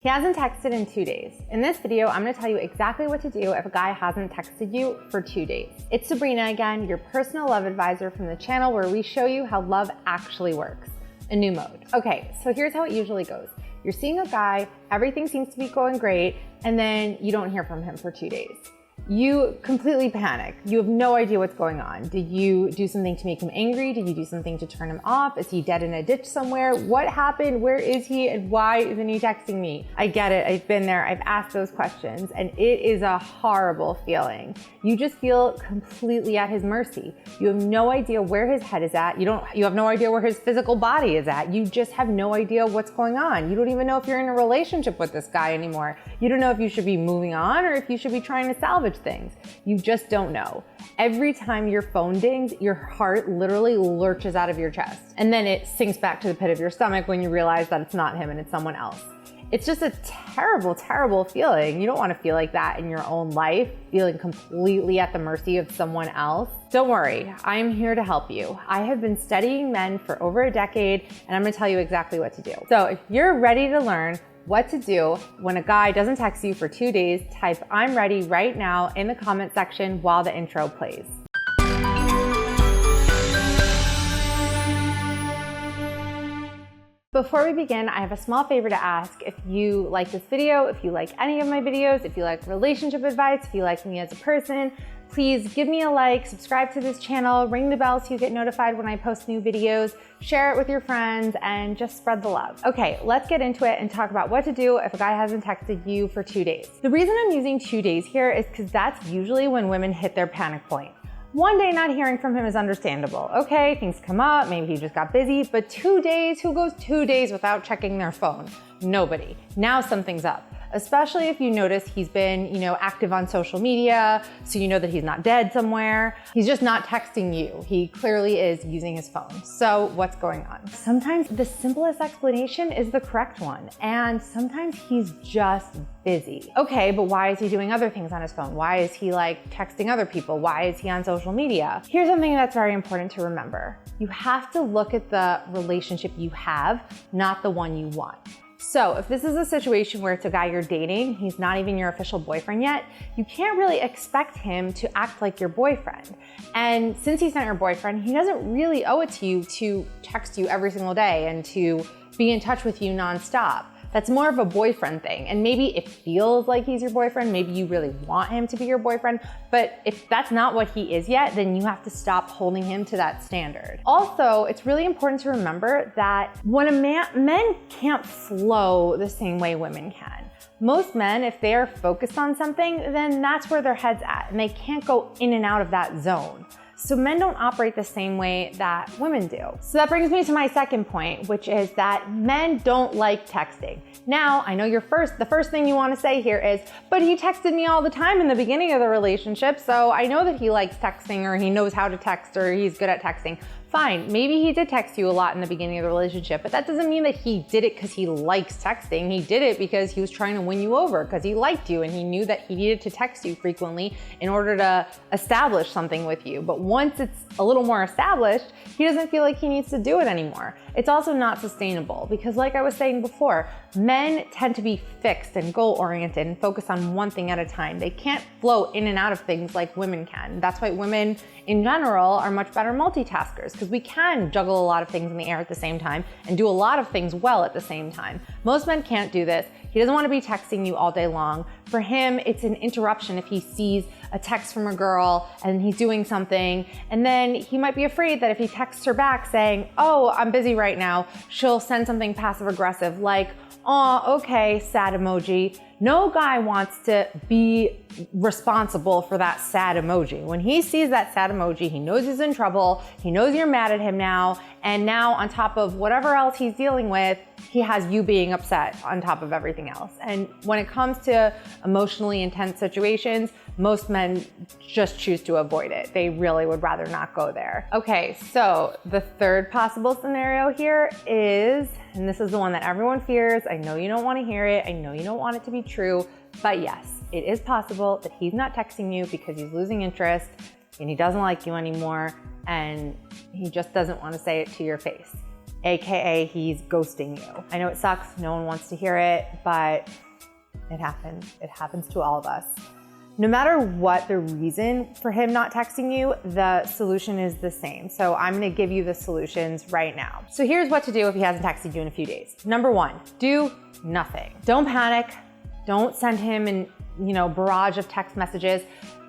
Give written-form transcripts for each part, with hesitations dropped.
He hasn't texted in 2 days. In this video, I'm gonna tell you exactly what to do if a guy hasn't texted you for 2 days. It's Sabrina again, your personal love advisor from the channel where we show you how love actually works. A new mode. Okay, so here's how it usually goes. You're seeing a guy, everything seems to be going great, and then you don't hear from him for 2 days. You completely panic. You have no idea what's going on. Did you do something to make him angry? Did you do something to turn him off? Is he dead in a ditch somewhere? What happened? Where is he? And why isn't he texting me? I get it. I've been there. I've asked those questions, and it is a horrible feeling. You just feel completely at his mercy. You have no idea where his head is at. You have no idea where his physical body is at. You just have no idea what's going on. You don't even know if you're in a relationship with this guy anymore. You don't know if you should be moving on or if you should be trying to salvage things. You just don't know. Every time your phone dings, your heart literally lurches out of your chest. And then it sinks back to the pit of your stomach when you realize that it's not him and it's someone else. It's just a terrible, terrible feeling. You don't want to feel like that in your own life, feeling completely at the mercy of someone else. Don't worry, I'm here to help you. I have been studying men for over a decade, and I'm going to tell you exactly what to do. So if you're ready to learn what to do when a guy doesn't text you for 2 days, type "I'm ready" right now in the comment section while the intro plays. Before we begin, I have a small favor to ask. If you like this video, if you like any of my videos, if you like relationship advice, if you like me as a person, please give me a like, subscribe to this channel, ring the bell so you get notified when I post new videos, share it with your friends, and just spread the love. Okay, let's get into it and talk about what to do if a guy hasn't texted you for 2 days. The reason I'm using 2 days here is because that's usually when women hit their panic point. 1 day not hearing from him is understandable. Okay, things come up, maybe he just got busy, but 2 days, who goes 2 days without checking their phone? Nobody. Now something's up. Especially if you notice he's been, active on social media, so you know that he's not dead somewhere. He's just not texting you. He clearly is using his phone. So what's going on? Sometimes the simplest explanation is the correct one, and sometimes he's just busy. Okay, but why is he doing other things on his phone? Why is he texting other people? Why is he on social media? Here's something that's very important to remember. You have to look at the relationship you have, not the one you want. So if this is a situation where it's a guy you're dating, he's not even your official boyfriend yet, you can't really expect him to act like your boyfriend. And since he's not your boyfriend, he doesn't really owe it to you to text you every single day and to be in touch with you nonstop. That's more of a boyfriend thing. And maybe it feels like he's your boyfriend. Maybe you really want him to be your boyfriend. But if that's not what he is yet, then you have to stop holding him to that standard. Also, it's really important to remember that when men can't flow the same way women can. Most men, if they're focused on something, then that's where their head's at, and they can't go in and out of that zone. So men don't operate the same way that women do. So that brings me to my second point, which is that men don't like texting. Now, I know the first thing you want to say here is, but he texted me all the time in the beginning of the relationship, so I know that he likes texting, or he knows how to text, or he's good at texting. Fine, maybe he did text you a lot in the beginning of the relationship, but that doesn't mean that he did it because he likes texting. He did it because he was trying to win you over, because he liked you and he knew that he needed to text you frequently in order to establish something with you. But once it's a little more established, he doesn't feel like he needs to do it anymore. It's also not sustainable because, like I was saying before, men tend to be fixed and goal-oriented and focus on one thing at a time. They can't flow in and out of things like women can. That's why women in general are much better multitaskers, because we can juggle a lot of things in the air at the same time and do a lot of things well at the same time. Most men can't do this. He doesn't want to be texting you all day long. For him, it's an interruption if he sees a text from a girl and he's doing something, and then he might be afraid that if he texts her back saying, "Oh, I'm busy right now," she'll send something passive aggressive like, "Oh, okay, sad emoji." No guy wants to be responsible for that sad emoji. When he sees that sad emoji, he knows he's in trouble, he knows you're mad at him now, and now on top of whatever else he's dealing with, he has you being upset on top of everything else. And when it comes to emotionally intense situations, most men just choose to avoid it. They really would rather not go there. Okay, so the third possible scenario here is, and this is the one that everyone fears, I know you don't want to hear it, I know you don't want it to be true, but yes, it is possible that he's not texting you because he's losing interest and he doesn't like you anymore and he just doesn't want to say it to your face. AKA he's ghosting you. I know it sucks, no one wants to hear it, but it happens. It happens to all of us. No matter what the reason for him not texting you, the solution is the same. So I'm gonna give you the solutions right now. So here's what to do if he hasn't texted you in a few days. Number one, do nothing. Don't panic. Don't send him an barrage of text messages.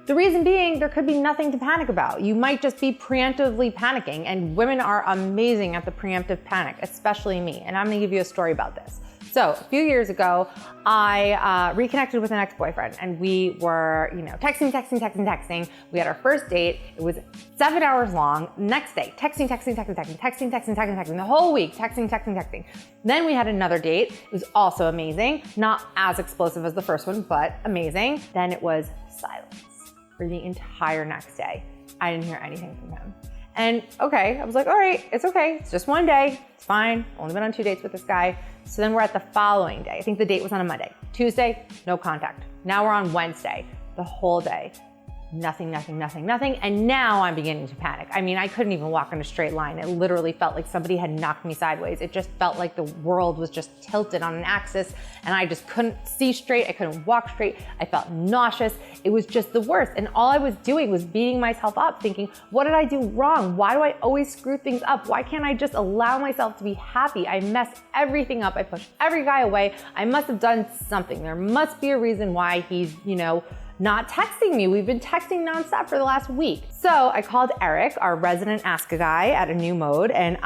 The reason being, there could be nothing to panic about. You might just be preemptively panicking, and women are amazing at the preemptive panic, especially me. And I'm gonna give you a story about this. So a few years ago, I reconnected with an ex-boyfriend, and we were, texting. We had our first date. It was 7 hours long. Next day, texting. The whole week, texting. Then we had another date. It was also amazing. Not as explosive as the first one, but amazing. Then it was silence for the entire next day. I didn't hear anything from him. And okay, I was like, all right, it's okay. It's just one day. It's fine. Only been on 2 dates with this guy. So then we're at the following day. I think the date was on a Monday. Tuesday, no contact. Now we're on Wednesday, the whole day. Nothing. And now I'm beginning to panic. I mean, I couldn't even walk in a straight line. It literally felt like somebody had knocked me sideways. It just felt like the world was just tilted on an axis and I just couldn't see straight. I couldn't walk straight. I felt nauseous. It was just the worst. And all I was doing was beating myself up thinking, what did I do wrong? Why do I always screw things up? Why can't I just allow myself to be happy? I mess everything up. I push every guy away. I must have done something. There must be a reason why he's, not texting me. We've been texting nonstop for the last week. So I called Eric, our resident Ask a Guy at a new mode, and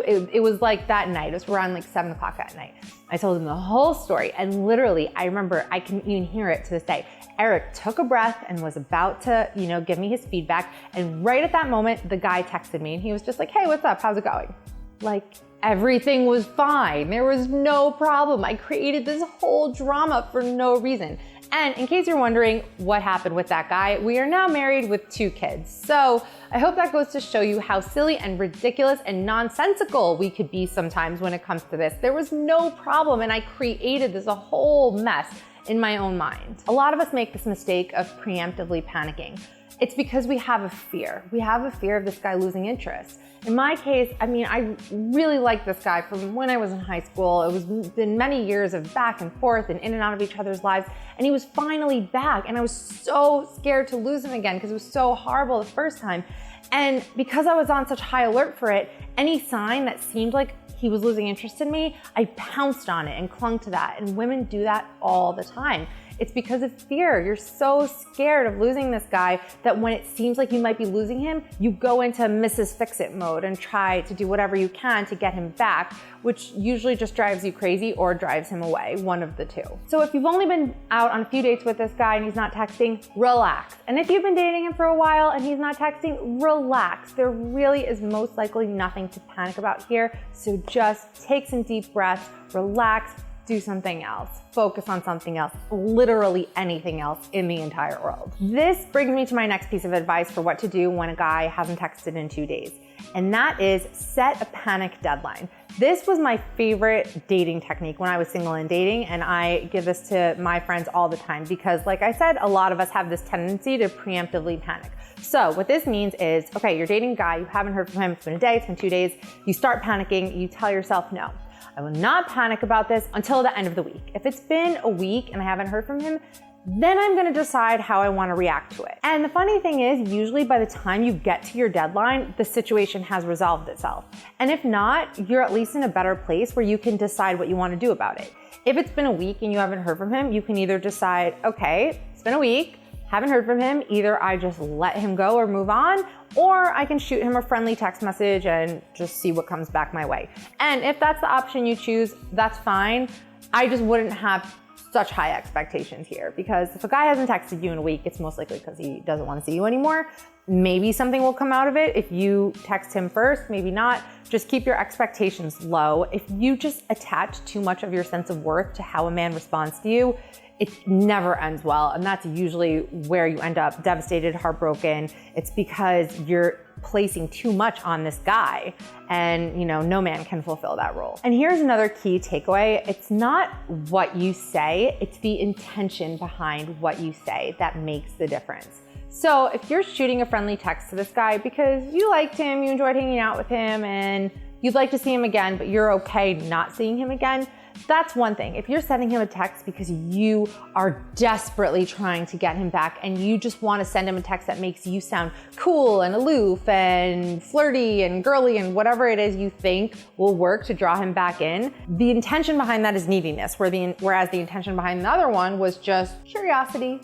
it was like that night. It was around like 7 o'clock at night. I told him the whole story, and literally, I remember, I can even hear it to this day. Eric took a breath and was about to, give me his feedback, and right at that moment, the guy texted me, and he was just like, hey, what's up? How's it going? Like, everything was fine. There was no problem. I created this whole drama for no reason. And in case you're wondering what happened with that guy, we are now married with 2 kids. So I hope that goes to show you how silly and ridiculous and nonsensical we could be sometimes when it comes to this. There was no problem, and I created this a whole mess in my own mind. A lot of us make this mistake of preemptively panicking. It's because we have a fear. We have a fear of this guy losing interest. In my case, I really liked this guy from when I was in high school. It was been many years of back and forth and in and out of each other's lives. And he was finally back. And I was so scared to lose him again because it was so horrible the first time. And because I was on such high alert for it, any sign that seemed like he was losing interest in me, I pounced on it and clung to that. And women do that all the time. It's because of fear. You're so scared of losing this guy that when it seems like you might be losing him, you go into Mrs. Fix-It mode and try to do whatever you can to get him back, which usually just drives you crazy or drives him away, one of the two. So if you've only been out on a few dates with this guy and he's not texting, relax. And if you've been dating him for a while and he's not texting, relax. There really is most likely nothing to panic about here. So just take some deep breaths, relax, do something else, focus on something else, literally anything else in the entire world. This brings me to my next piece of advice for what to do when a guy hasn't texted in 2 days. And that is set a panic deadline. This was my favorite dating technique when I was single and dating, and I give this to my friends all the time because, like I said, a lot of us have this tendency to preemptively panic. So what this means is, okay, you're dating a guy, you haven't heard from him, it's been a day, it's been 2 days, you start panicking, you tell yourself no. I will not panic about this until the end of the week. If it's been a week and I haven't heard from him, then I'm gonna decide how I wanna react to it. And the funny thing is, usually by the time you get to your deadline, the situation has resolved itself. And if not, you're at least in a better place where you can decide what you wanna do about it. If it's been a week and you haven't heard from him, you can either decide, okay, it's been a week, haven't heard from him, either I just let him go or move on, or I can shoot him a friendly text message and just see what comes back my way. And if that's the option you choose, that's fine. I just wouldn't have such high expectations here because if a guy hasn't texted you in a week, it's most likely because he doesn't want to see you anymore. Maybe something will come out of it if you text him first, maybe not. Just keep your expectations low. If you just attach too much of your sense of worth to how a man responds to you, it never ends well. And that's usually where you end up devastated, heartbroken. It's because you're placing too much on this guy and no man can fulfill that role. And here's another key takeaway. It's not what you say, it's the intention behind what you say that makes the difference. So if you're shooting a friendly text to this guy because you liked him, you enjoyed hanging out with him, and you'd like to see him again, but you're okay not seeing him again, that's one thing. If you're sending him a text because you are desperately trying to get him back and you just want to send him a text that makes you sound cool and aloof and flirty and girly and whatever it is you think will work to draw him back in, the intention behind that is neediness, whereas the intention behind the other one was just curiosity.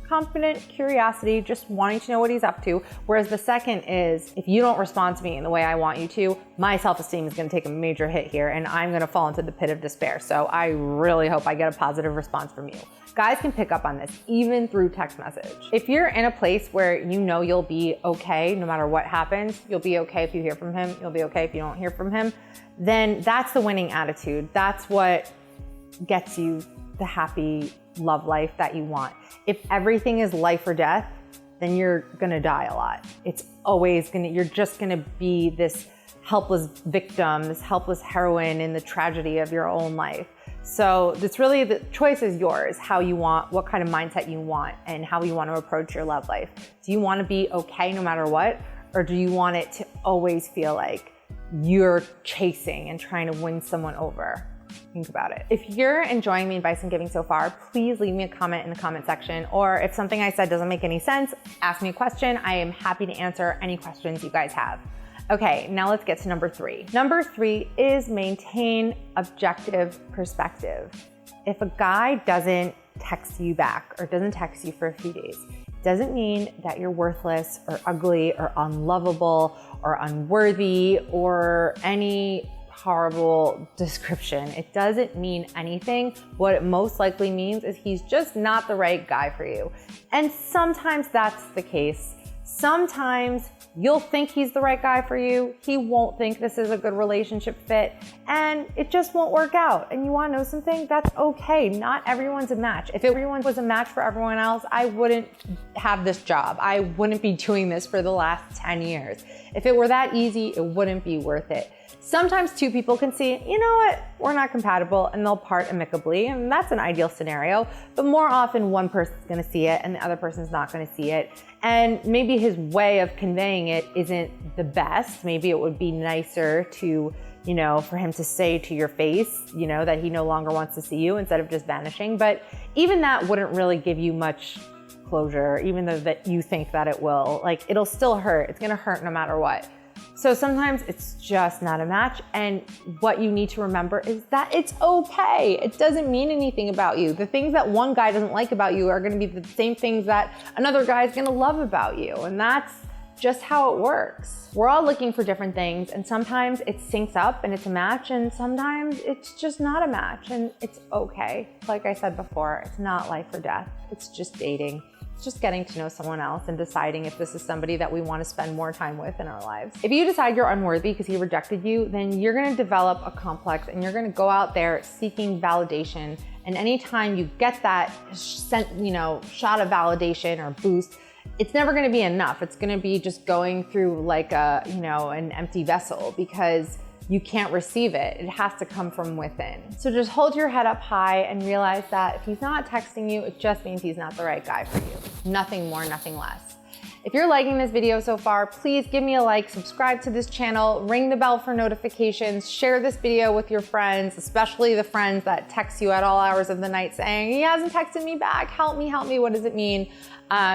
Confident curiosity, just wanting to know what he's up to. Whereas the second is, if you don't respond to me in the way I want you to, my self-esteem is gonna take a major hit here and I'm gonna fall into the pit of despair. So I really hope I get a positive response from you. Guys can pick up on this, even through text message. If you're in a place where you know you'll be okay no matter what happens, you'll be okay if you hear from him, you'll be okay if you don't hear from him, then that's the winning attitude. That's what gets you the happy love life that you want. If everything is life or death, then you're gonna die a lot. It's always you're just gonna be this helpless victim, this helpless heroine in the tragedy of your own life. So it's really, the choice is yours, how you want, what kind of mindset you want, and how you want to approach your love life. Do you want to be okay no matter what? Or do you want it to always feel like you're chasing and trying to win someone over? Think about it. If you're enjoying the advice I'm giving so far, please leave me a comment in the comment section, or if something I said doesn't make any sense, ask me a question. I am happy to answer any questions you guys have. Okay, now let's get to number 3. Number 3 is maintain objective perspective. If a guy doesn't text you back or doesn't text you for a few days, doesn't mean that you're worthless or ugly or unlovable or unworthy or any horrible description. It doesn't mean anything. What it most likely means is he's just not the right guy for you. And sometimes that's the case. Sometimes you'll think he's the right guy for you. He won't think this is a good relationship fit and it just won't work out. And you want to know something? That's okay. Not everyone's a match. If everyone was a match for everyone else, I wouldn't have this job. I wouldn't be doing this for the last 10 years. If it were that easy, it wouldn't be worth it. Sometimes two people can see, you know what, we're not compatible, and they'll part amicably, and that's an ideal scenario. But more often one person's gonna see it and the other person's not gonna see it. And maybe his way of conveying it isn't the best. Maybe it would be nicer to, for him to say to your face, that he no longer wants to see you instead of just vanishing. But even that wouldn't really give you much closure, even though that you think that it will. Like, it'll still hurt. It's gonna hurt no matter what. So sometimes it's just not a match, and what you need to remember is that it's okay. It doesn't mean anything about you. The things that one guy doesn't like about you are gonna be the same things that another guy is gonna love about you, and that's just how it works. We're all looking for different things, and sometimes it syncs up and it's a match, and sometimes it's just not a match, and it's okay. Like I said before, it's not life or death. It's just dating. It's just getting to know someone else and deciding if this is somebody that we want to spend more time with in our lives. If you decide you're unworthy because he rejected you, then you're going to develop a complex and you're going to go out there seeking validation. And anytime you get that shot of validation or boost, it's never going to be enough. It's going to be just going through like an empty vessel, because you can't receive it. It has to come from within. So just hold your head up high and realize that if he's not texting you, it just means he's not the right guy for you. Nothing more, nothing less. If you're liking this video so far, please give me a like, subscribe to this channel, ring the bell for notifications, share this video with your friends, especially the friends that text you at all hours of the night saying, he hasn't texted me back, help me, what does it mean?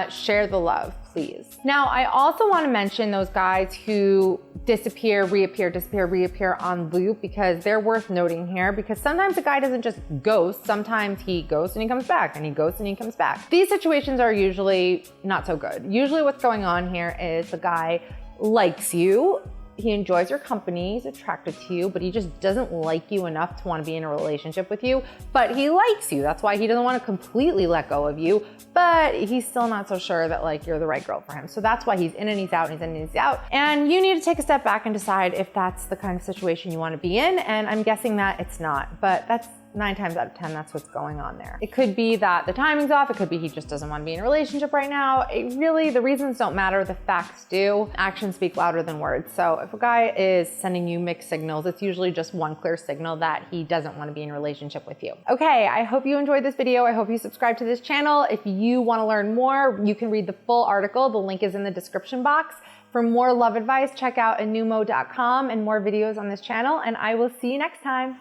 Share the love, please. Now, I also want to mention those guys who disappear, reappear on loop, because they're worth noting here, because sometimes a guy doesn't just ghost, sometimes he ghosts and he comes back, and he ghosts and he comes back. These situations are usually not so good. Usually what's going on here is the guy likes you, he enjoys your company, he's attracted to you, but he just doesn't like you enough to want to be in a relationship with you, but he likes you. That's why he doesn't want to completely let go of you, but he's still not so sure that you're the right girl for him. So that's why he's in and he's out and he's in and he's out. And you need to take a step back and decide if that's the kind of situation you want to be in. And I'm guessing that it's not, but that's 9 times out of 10, that's what's going on there. It could be that the timing's off. It could be he just doesn't want to be in a relationship right now. The reasons don't matter. The facts do. Actions speak louder than words. So if a guy is sending you mixed signals, it's usually just one clear signal that he doesn't want to be in a relationship with you. Okay, I hope you enjoyed this video. I hope you subscribe to this channel. If you want to learn more, you can read the full article. The link is in the description box. For more love advice, check out anumo.com and more videos on this channel, and I will see you next time.